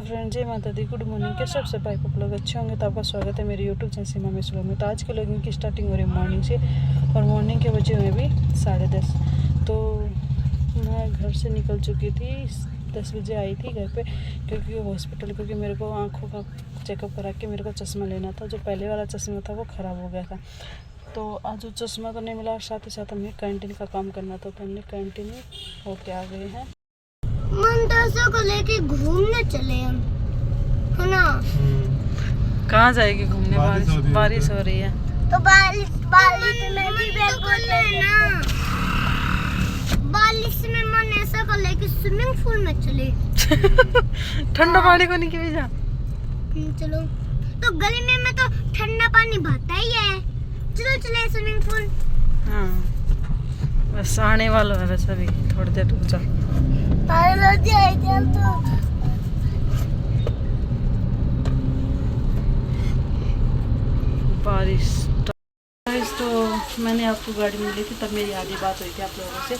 Friend, जय माता दी, good morning. के सबसे भाई आप लोग अच्छे होंगे तो आपका स्वागत है मेरे यूट्यूब चैनल सीमा में सुबह में। तो आज के लोगों की स्टार्टिंग हो रही है मॉर्निंग से, और मॉर्निंग के बजे हुए भी 10:30। तो मैं घर से निकल चुकी थी, 10 बजे आई थी घर पे, क्योंकि हॉस्पिटल, क्योंकि मेरे को आँखों का चेकअप करा के मेरे को चश्मा लेना था। जो पहले वाला चश्मा था वो ख़राब हो गया था, तो आज वो चश्मा तो नहीं मिला, और साथ ही साथ हमें कैंटीन का काम करना था, तो हमने कैंटीन में होके आ गए हैं। मंदरसा को लेके घूमने चले हम, है ना? कहाँ जाएगी घूमने? बारिश हो रही है तो बारिश में भी बिल्कुल ना, बारिश में मंदरसा को लेके स्विमिंग पूल में चले। ठंडा पानी को नहीं की जा। चलो, तो गर्मी में तो ठंडा पानी बहता ही है, चलो चले स्विमिंग पूल। हाँ, बस आने वाला है, वैसे भी थोड़ी देर रुक जा। बारिश तो मैंने आपको गाड़ी मिली थी तब मेरी आधी बात हुई थी आप लोगों से।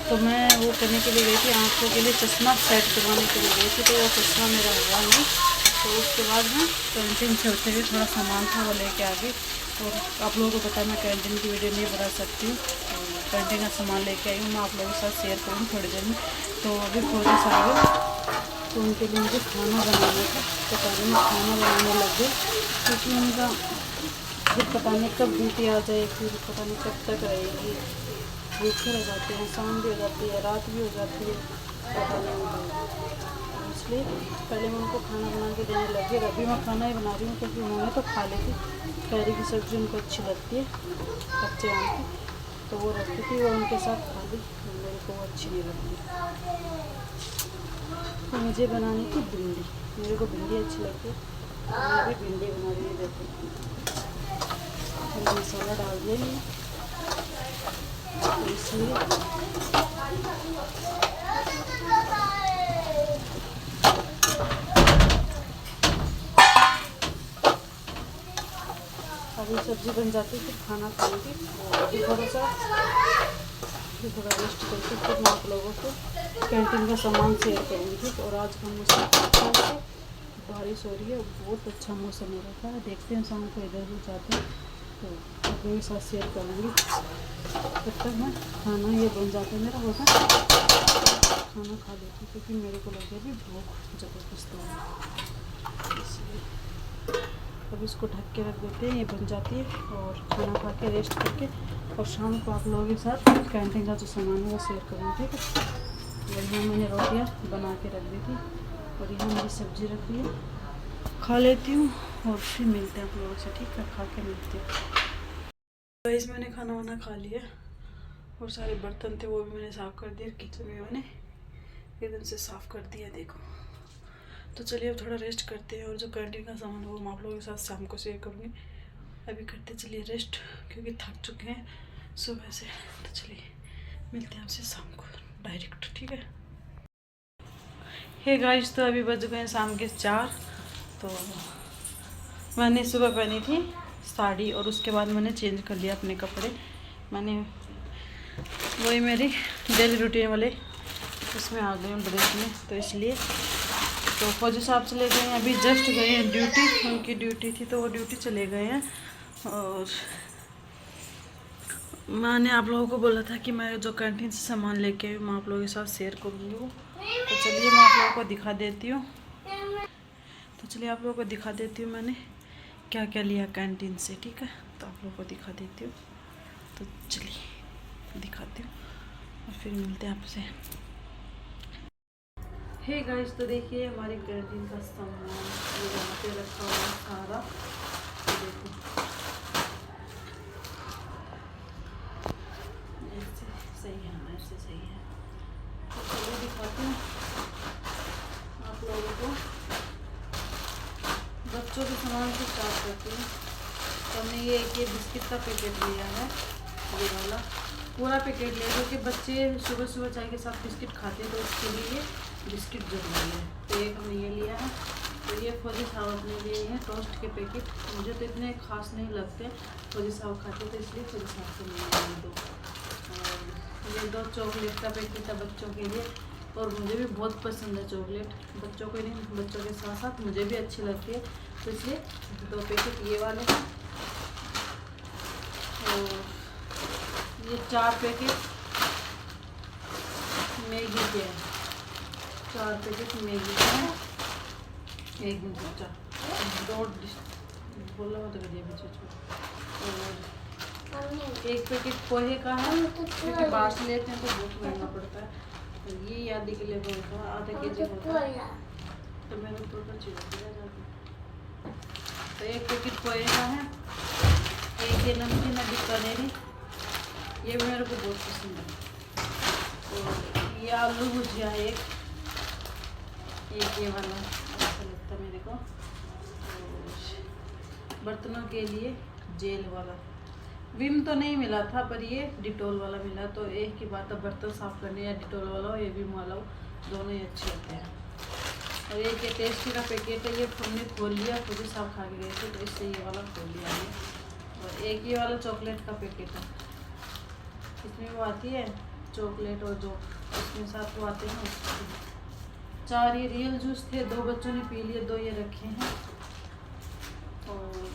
तो मैं वो करने के लिए गई थी, आँखों के लिए चश्मा सेट करवाने के लिए गई थी, तो वो चश्मा मेरा हुआ नहीं। तो उसके बाद मैं कैंटीन से होते हुए थोड़ा सामान था वो लेके आ गई। और आप लोगों को पता है मैं कैंटीन की वीडियो नहीं बना सकती हूँ, तो कैंटीन का सामान लेके आई हूँ, मैं आप लोगों के साथ शेयर करूँ थोड़ी देर में। तो अभी फौजी साहब, तो उनके लिए मुझे खाना बनाना था, तो पहले मैं खाना बनाने लग गई, क्योंकि उनका फिर पता नहीं कब ड्यूटी आ जाए, फिर पता नहीं कब तक रहेगी, भूखे रह जाते हैं, शाम भी हो जाती है, रात भी हो जाती है, पता नहीं होता। इसलिए पहले मैं उनको खाना बना के देने लगी। अभी मैं खाना ही बना रही हूँ, क्योंकि उन्होंने तो खा ली थी, कैरी की सब्ज़ी उनको अच्छी लगती है कच्चे आम की, तो वो रखी थी, वो उनके साथ खा ली, मेरे को वो अच्छी नहीं लगती। तो मुझे बनानी थी भिंडी, मेरे को भिंडी अच्छी लगती है, तो मैं भी भिंडी बना रही हूँ। देखो मसाला डाल दिया मैंने, तो इसलिए अभी सब्ज़ी बन जाती है, फिर खाना खाऊंगी। अभी थोड़ा रेस्ट करके फिर मैं आप लोगों को कैंटीन का सामान शेयर करूँगी। और आज का मौसम अच्छा है, बारिश हो रही है, बहुत अच्छा मौसम हो रखा है। देखते हैं शाम को इधर उधर जाते हैं तो आप लोगों के साथ शेयर करूँगी। तब तक मैं खाना ये बन जाता है मेरा, होगा खाना खा लेती हूँ, क्योंकि मेरे को लगे अभी भूख ज़बरदस्त है, इसलिए अब इसको ढक के रख देते हैं, ये बन जाती है। और खाना खा के रेस्ट करके और शाम को आप लोगों के साथ कैंटीन का जो सामान है वो शेयर करूँगी, ठीक है। यहाँ मैंने रोटियाँ बना के रख दी थी, और यहाँ मेरी सब्ज़ी रख दी है, खा लेती हूँ और फिर मिलते हैं आप लोगों से, ठीक है। खा के मिलते हैं। तो इस मैंने खाना वाना खा लिया, और सारे बर्तन थे वो भी मैंने साफ़ कर दिया, किचन में मैंने एकदम से साफ़ कर दिया, देखो। तो चलिए अब थोड़ा रेस्ट करते हैं, और जो कैंटीन का सामान है वो मैं आप लोगों के साथ शाम को शेयर करूँगी। अभी करते चलिए रेस्ट, क्योंकि थक चुके हैं सुबह से। तो चलिए मिलते हैं आपसे शाम को डायरेक्ट, ठीक है। हे गाइस, तो अभी बज गए शाम के 4। तो मैंने सुबह पहनी थी साड़ी, और उसके बाद मैंने चेंज कर लिया अपने कपड़े। मैंने वही मेरी डेली रूटीन वाले उसमें आ गई हूँ ड्रेस में, तो इसलिए। तो फौजी साहब चले गए हैं, अभी जस्ट गए हैं ड्यूटी, उनकी ड्यूटी थी तो वो ड्यूटी चले गए हैं। और मैंने आप लोगों को बोला था कि मैं जो कैंटीन से सामान लेके आई मैं आप लोगों के साथ शेयर करूँगी वो। तो चलिए मैं आप लोगों को दिखा देती हूँ, मैंने क्या क्या लिया कैंटीन से, ठीक है। तो आप लोगों को दिखा देती हूँ, तो चलिए दिखाती हूँ और फिर मिलते हैं आपसे। हे गाइस, तो देखिए हमारी कैंटीन का सामान ये यहाँ पे रखा हुआ है सारा, तो देखो ऐसे सही है ना, ऐसे सही है। तो चलिए दिखाती हूँ आप लोगों को। बच्चों के सामान से स्टार्ट करती हूँ। तो हमने ये बिस्किट का पैकेट लिया है, ये वाला पूरा पैकेट लिया, क्योंकि बच्चे सुबह सुबह चाय के साथ बिस्किट खाते हैं, तो उसके लिए बिस्किट जरूरी है। तो एक हमने ये लिया है। तो ये फौजी साहब ने लिए हैं टोस्ट के पैकेट, मुझे तो इतने खास नहीं लगते, फौजी साहब खाते, तो इसलिए फौजी साहब से लिए दो। और ये 2 चॉकलेट का पैकेट था बच्चों के लिए, और मुझे भी बहुत पसंद है चॉकलेट। बच्चों को नहीं, बच्चों के साथ साथ मुझे भी अच्छी लगती है, तो इसलिए 2 पैकेट ये वाले हैं और ये 4 पैकेट मैगी के हैं। 4 पैकेट मैगी के हैं। 1 मिनट बच्चा 2 बोला मत करिए बच्चे। और 1 पैकेट पोहे का है, क्योंकि बाहर से लेते हैं तो बहुत महंगा पड़ता है। तो ये आधे किलो होता है, आधे केजी होता है, तो मैंने टोटल चीज़ दिया जाती है। तो 1 पैकेट पोहे का है। 1 ये नमकीन बीकानेरी, ये भी मेरे को बहुत पसंद है। और ये आलू भुजिया है एक ये वाला अच्छा लगता है मेरे को। और बर्तनों के लिए जेल वाला, विम तो नहीं मिला था पर ये डिटोल वाला मिला। तो एक ही बात है, बर्तन साफ़ करने या डिटोल वाला हो या विम वाला हो, दोनों ही अच्छे होते हैं। और एक ये टेस्टी का पैकेट है, ये हमने खोल लिया, खुद ही साफ खा के गए थे तो इससे ये वाला खोल लिया है। और एक ये वाला चॉकलेट का पैकेट है, इसमें वो आती है चॉकलेट और जो इसमें साथ वो आते हैं उसके। 4 ये रियल जूस थे, 2 बच्चों ने पी लिए, 2 ये रखे हैं। और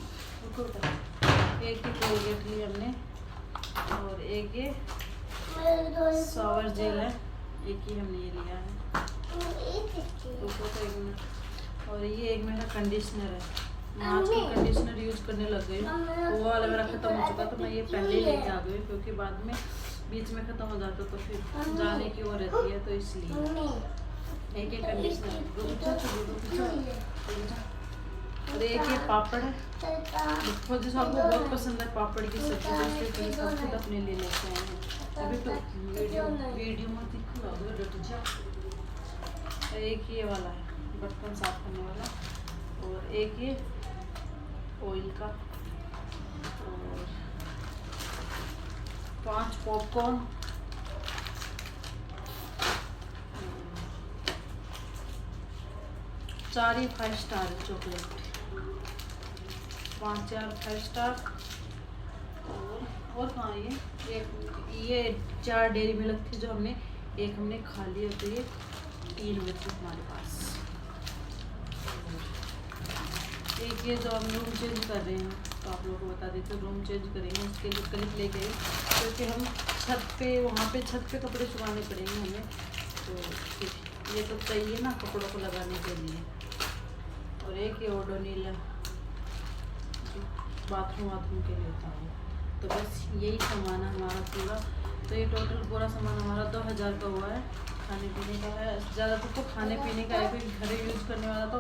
एक ही कोलगेट ली हमने, और एक ये सावर जेल है, एक ही हमने ये लिया है। और ये एक मेरा कंडीशनर है, मैं आजकल कंडीशनर यूज़ करने लग गई हूँ। वो वाला मेरा ख़त्म हो चुका तो मैं ये पहले ही लेके आ गई, क्योंकि बाद में बीच में ख़त्म हो जाता तो फिर जाने की वो रहती है, तो इसलिए एक कंडीशनर। और एक ये पापड़ है, मुझे सबको बहुत पसंद है पापड़ की सब्जी, तो इसलिए सब खुद अपने लिए लेके आए हैं। अभी तो वीडियो में दिखा डट जा। एक ये वाला है बर्तन साफ करने वाला, और एक ये ऑयल का, और 5 पॉपकॉर्न, 4 ही 5 स्टार है चॉकलेट, 5-4 5 स्टार। और कहाँ ये 4 डेयरी मिल्क थी जो हमने एक हमने खा लिया, तो ये 3 बचे हमारे पास। एक ये जो हम रूम चेंज कर रहे हैं, तो आप लोगों को बता देते, रूम चेंज करेंगे उसके लिए क्लिप लेके गए, क्योंकि हम छत पे वहाँ पे छत पे कपड़े सुखाने पड़ेंगे हमें, तो फिर ये तो चाहिए ना कपड़ों को लगाने के लिए। और एक ये ओडोनिल बाथरूम के लिए होता है। तो बस यही सामान है हमारा पूरा। तो ये टोटल पूरा सामान हमारा 2000 का हुआ है। खाने पीने का है, ज़्यादातर तो खाने पीने का है, क्योंकि घर यूज़ करने वाला तो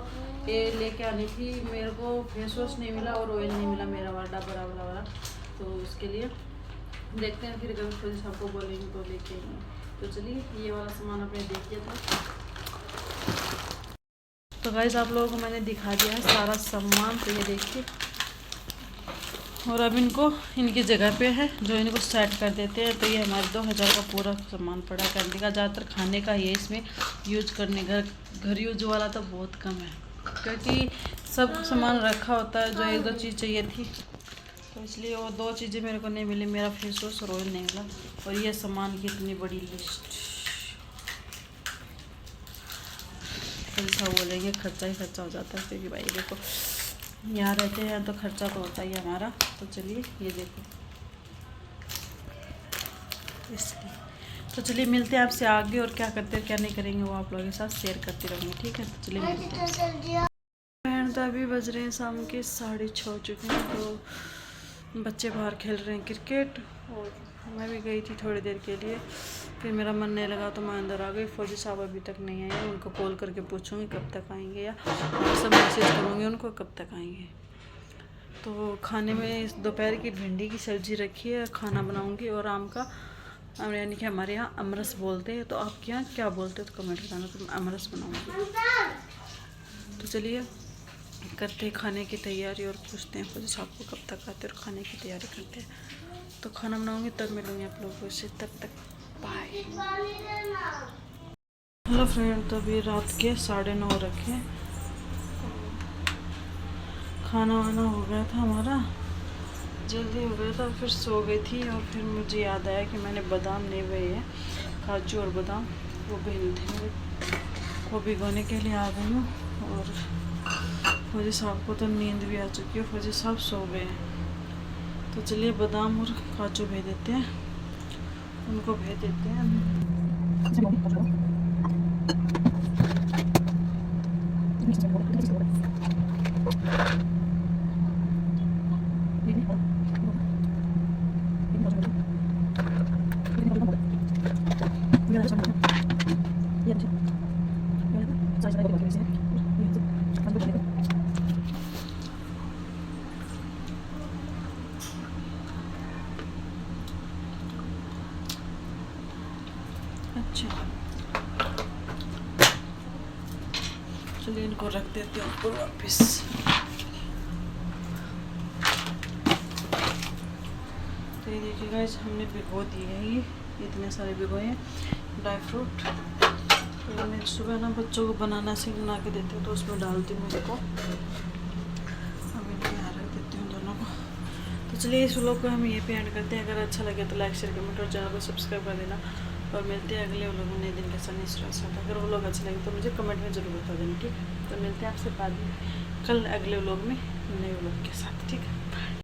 ये लेके आनी थी। मेरे को फेस वॉश नहीं मिला और ऑयल नहीं मिला मेरा वाला बराबर वाला, तो उसके लिए देखते हैं फिर कभी फिर सबको बोलेंगे तो लेके आएंगे। तो चलिए ये वाला सामान आपने देख लिया था। तो गाइस आप लोगों को मैंने दिखा दिया है सारा सामान, तो ये देखिए। और अब इनको इनकी जगह पे है जो इनको सेट कर देते हैं। तो ये हमारे 2000 का पूरा सामान पड़ा करने का, ज़्यादातर खाने का ये इसमें यूज करने, घर यूज वाला तो बहुत कम है, क्योंकि सब सामान रखा होता है। जो 1-2 चीज़ चाहिए थी तो इसलिए वो 2 चीज़ें मेरे को नहीं मिली, मेरा फेस वॉश और ऑयल नहीं मिला। और ये सामान की इतनी बड़ी लिस्ट, ऐसा बोलेंगे खर्चा ही खर्चा हो जाता है, क्योंकि भाई देखो यहाँ रहते हैं तो खर्चा तो होता ही है हमारा। तो चलिए ये देखो इसलिए। तो चलिए मिलते हैं आपसे आगे, और क्या करते हैं क्या नहीं करेंगे वो आप लोगों के साथ शेयर करते रहेंगे, ठीक है। तो चलिए मिलते हैं। तो अभी बज रहे हैं शाम के 6:30 हो चुके हैं। तो बच्चे बाहर खेल रहे हैं क्रिकेट, और मैं भी गई थी थोड़ी देर के लिए, फिर मेरा मन नहीं लगा तो मैं अंदर आ गई। फौजी साहब अभी तक नहीं आए, उनको कॉल करके पूछूंगी कब तक आएंगे, या सब मैसेज करूँगी उनको कब तक आएंगे। तो खाने में दोपहर की भिंडी की सब्ज़ी रखी है, खाना बनाऊँगी। और आम का यानी कि हमारे यहाँ अमरस बोलते हैं, तो आपके यहाँ क्या बोलते हैं तो कमेंट बताना, तो मैं अमरस बनाऊँगी। तो चलिए करते हैं खाने की तैयारी, और पूछते हैं फौजी साहब को कब तक आते और खाने की तैयारी करते हैं। तो खाना बनाऊँगी तब मिलूँगी आप लोगों से, तब तक बाय। हेलो फ्रेंड, तो अभी रात के 9:30 रखे, खाना वाना हो गया था हमारा, जल्दी हो गया था, फिर सो गई थी। और फिर मुझे याद आया कि मैंने बादाम लिए हुए हैं, काजू और बादाम, वो बहन थे मेरे, वो भिगोने के लिए आ गई हूँ। और फौजी साहब को तो नींद भी आ चुकी है, फौजी साहब सो गए हैं। तो चलिए बादाम और काजू भेज देते हैं, उनको भेज देते हैं। अच्छा चलिए इनको रख देते हैं ऊपर वापस। तो ये देखिए गाइस, हमने भिगो दिए हैं, ये इतने सारे भिगोए हैं ड्राई फ्रूट। तो मैं सुबह ना बच्चों को बनाना से बना के देती हूँ, तो उसमें डालती हूँ इनको। अब इनको यहाँ रख देती हूँ दोनों को। तो चलिए इस व्लॉग को हम ये पे एंड करते हैं। अगर अच्छा लगे तो लाइक शेयर कमेंट और चैनल को सब्सक्राइब कर देना। और मिलते हैं अगले व्लॉग में नए दिन के साथ। अगर वो लोग अच्छे लगे तो मुझे कमेंट में ज़रूर बता देना, ठीक है। तो मिलते हैं आपसे बाद में कल अगले व्लॉग में नए व्लॉग के साथ, ठीक है।